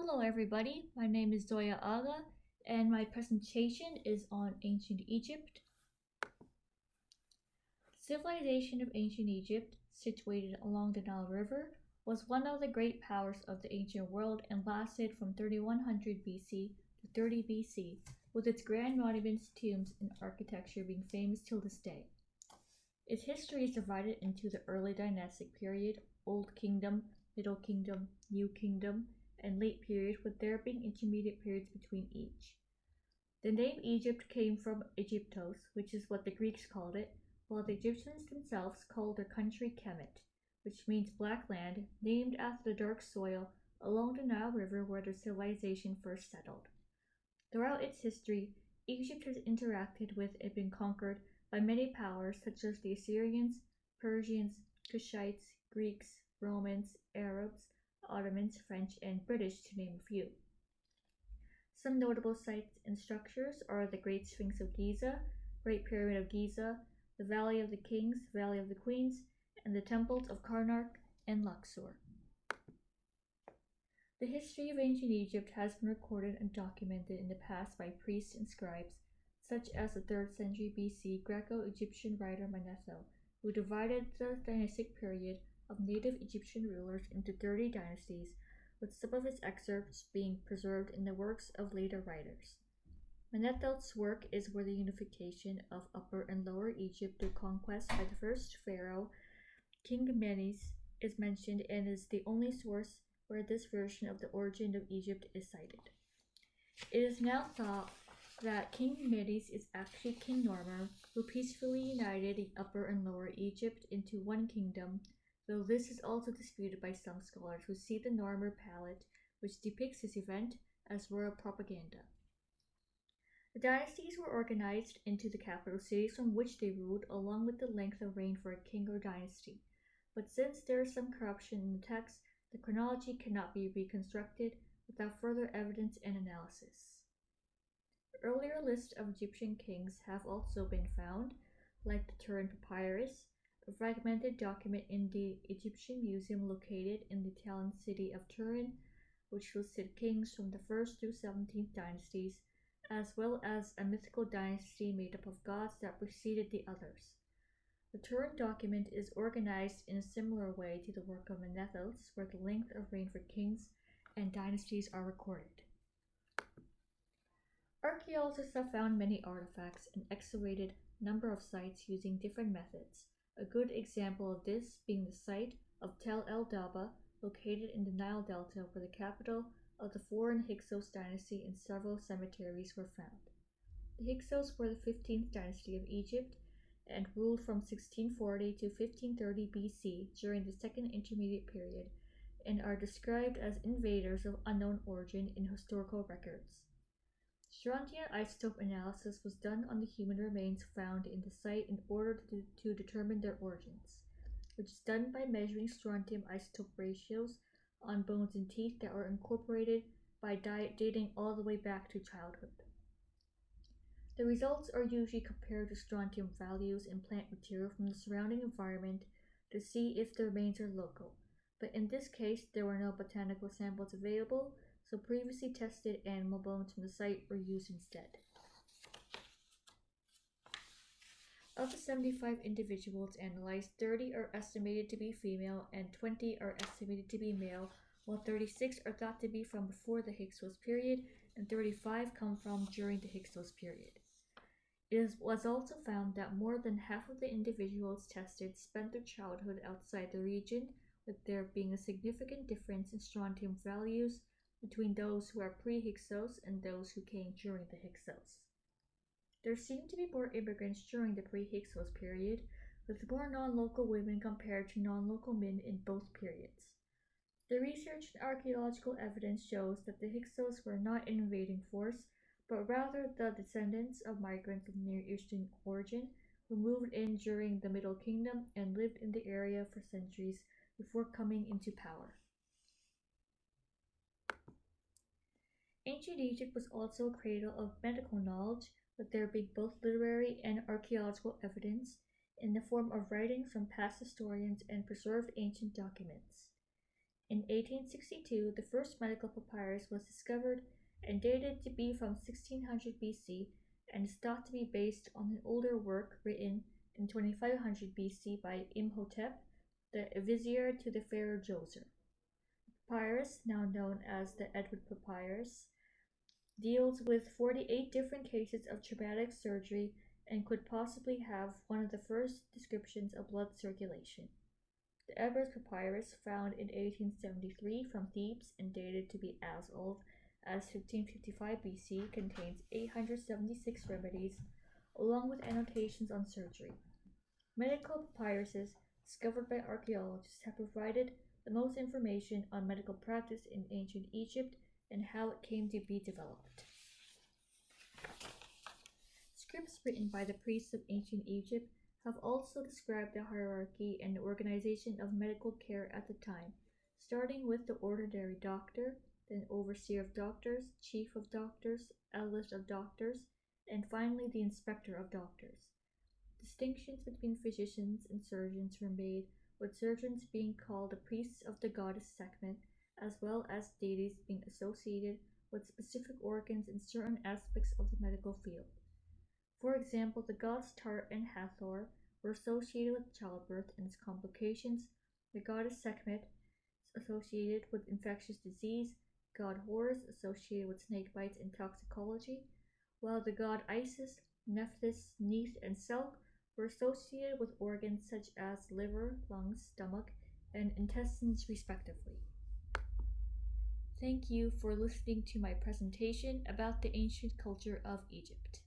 Hello, everybody. My name is Zoya Aga, and my presentation is on ancient Egypt. The civilization of ancient Egypt, situated along the Nile River, was one of the great powers of the ancient world and lasted from 3100 BC to 30 BC, with its grand monuments, tombs, and architecture being famous till this day. Its history is divided into the early dynastic period, Old Kingdom, Middle Kingdom, New Kingdom, and late period, with there being intermediate periods between each. The name Egypt came from Egyptos, which is what the Greeks called it, while the Egyptians themselves called their country Kemet, which means black land, named after the dark soil along the Nile River where their civilization first settled. Throughout its history, Egypt has interacted with and been conquered by many powers such as the Assyrians, Persians, Kushites, Greeks, Romans, Arabs, Ottomans, French, and British, to name a few. Some notable sites and structures are the Great Sphinx of Giza, Great Pyramid of Giza, the Valley of the Kings, Valley of the Queens, and the temples of Karnak and Luxor. The history of ancient Egypt has been recorded and documented in the past by priests and scribes, such as the 3rd century BC Greco-Egyptian writer Manetho, who divided the dynastic period of native Egyptian rulers into 30 dynasties, with some of its excerpts being preserved in the works of later writers. Manetho's work is where the unification of Upper and Lower Egypt through conquest by the first pharaoh, King Menes, is mentioned and is the only source where this version of the origin of Egypt is cited. It is now thought that King Menes is actually King Narmer, who peacefully united the Upper and Lower Egypt into one kingdom, though this is also disputed by some scholars who see the Narmer palette, which depicts this event, as royal propaganda. The dynasties were organized into the capital cities from which they ruled, along with the length of reign for a king or dynasty. But since there is some corruption in the text, the chronology cannot be reconstructed without further evidence and analysis. Earlier lists of Egyptian kings have also been found, like the Turin Papyrus, a fragmented document in the Egyptian Museum located in the Italian city of Turin, which listed kings from the 1st through 17th dynasties, as well as a mythical dynasty made up of gods that preceded the others. The Turin document is organized in a similar way to the work of Manetho's, where the length of reign for kings and dynasties are recorded. Archaeologists have found many artifacts and excavated a number of sites using different methods. A good example of this being the site of Tel el Daba, located in the Nile Delta, where the capital of the foreign Hyksos dynasty and several cemeteries were found. The Hyksos were the 15th dynasty of Egypt and ruled from 1640 to 1530 BC during the Second Intermediate Period, and are described as invaders of unknown origin in historical records. Strontium isotope analysis was done on the human remains found in the site in order to determine their origins, which is done by measuring strontium isotope ratios on bones and teeth that were incorporated by dating all the way back to childhood. The results are usually compared to strontium values in plant material from the surrounding environment to see if the remains are local, but in this case there were no botanical samples available, so previously tested animal bones from the site were used instead. Of the 75 individuals analyzed, 30 are estimated to be female and 20 are estimated to be male, while 36 are thought to be from before the Hyksos period and 35 come from during the Hyksos period. It was also found that more than half of the individuals tested spent their childhood outside the region, with there being a significant difference in strontium values between those who are pre-Hyksos and those who came during the Hyksos. There seemed to be more immigrants during the pre-Hyksos period, with more non-local women compared to non-local men in both periods. The research and archaeological evidence shows that the Hyksos were not an invading force, but rather the descendants of migrants of Near Eastern origin who moved in during the Middle Kingdom and lived in the area for centuries before coming into power. Ancient Egypt was also a cradle of medical knowledge, with there being both literary and archaeological evidence in the form of writings from past historians and preserved ancient documents. In 1862, the first medical papyrus was discovered and dated to be from 1600 BC and is thought to be based on an older work written in 2500 BC by Imhotep, the vizier to the pharaoh Djoser. The papyrus, now known as the Edward Papyrus, deals with 48 different cases of traumatic surgery and could possibly have one of the first descriptions of blood circulation. The Ebers Papyrus, found in 1873 from Thebes and dated to be as old as 1555 BC, contains 876 remedies, along with annotations on surgery. Medical papyruses discovered by archaeologists have provided the most information on medical practice in ancient Egypt and how it came to be developed. Scripts written by the priests of ancient Egypt have also described the hierarchy and organization of medical care at the time, starting with the ordinary doctor, then overseer of doctors, chief of doctors, eldest of doctors, and finally the inspector of doctors. Distinctions between physicians and surgeons were made, with surgeons being called the priests of the goddess Sekhmet, as well as deities being associated with specific organs in certain aspects of the medical field. For example, the gods Tart and Hathor were associated with childbirth and its complications, the goddess Sekhmet associated with infectious disease, god Horus associated with snake bites and toxicology, while the god Isis, Nephthys, Neith, and Selk were associated with organs such as liver, lungs, stomach, and intestines respectively. Thank you for listening to my presentation about the ancient culture of Egypt.